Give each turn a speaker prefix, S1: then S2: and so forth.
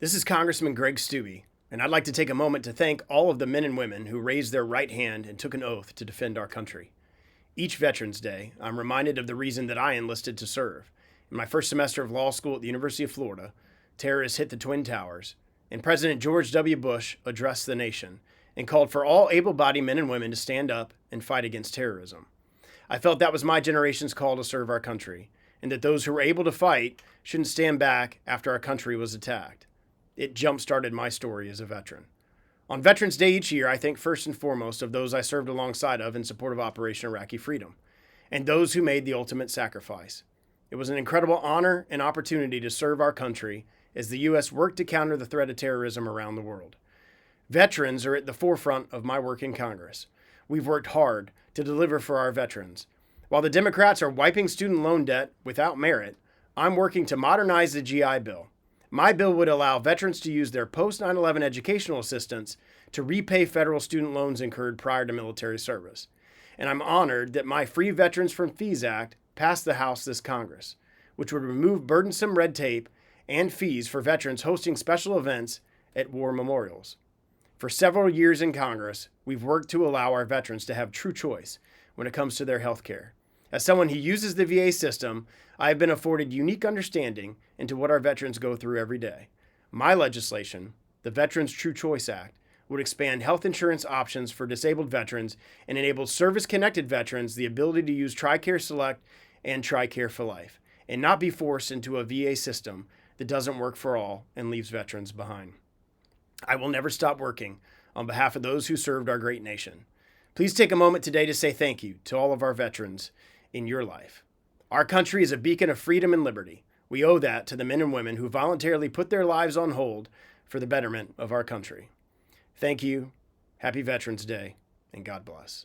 S1: This is Congressman Greg Steube, and I'd like to take a moment to thank all of the men and women who raised their right hand and took an oath to defend our country. Each Veterans Day, I'm reminded of the reason that I enlisted to serve. In my first semester of law school at the University of Florida, terrorists hit the Twin Towers, and President George W. Bush addressed the nation and called for all able-bodied men and women to stand up and fight against terrorism. I felt that was my generation's call to serve our country, and that those who were able to fight shouldn't stand back after our country was attacked. It jump-started my story as a veteran. On Veterans Day each year, I think first and foremost of those I served alongside of in support of Operation Iraqi Freedom, and those who made the ultimate sacrifice. It was an incredible honor and opportunity to serve our country as the U.S. worked to counter the threat of terrorism around the world. Veterans are at the forefront of my work in Congress. We've worked hard to deliver for our veterans. While the Democrats are wiping student loan debt without merit, I'm working to modernize the GI Bill. My bill would allow veterans to use their post-9/11 educational assistance to repay federal student loans incurred prior to military service. And I'm honored that my Free Veterans from Fees Act passed the House this Congress, which would remove burdensome red tape and fees for veterans hosting special events at war memorials. For several years in Congress, we've worked to allow our veterans to have true choice when it comes to their health care. As someone who uses the VA system, I have been afforded unique understanding into what our veterans go through every day. My legislation, the Veterans True Choice Act, would expand health insurance options for disabled veterans and enable service-connected veterans the ability to use TRICARE Select and TRICARE for Life, and not be forced into a VA system that doesn't work for all and leaves veterans behind. I will never stop working on behalf of those who served our great nation. Please take a moment today to say thank you to all of our veterans in your life. Our country is a beacon of freedom and liberty. We owe that to the men and women who voluntarily put their lives on hold for the betterment of our country. Thank you, happy Veterans Day, and God bless.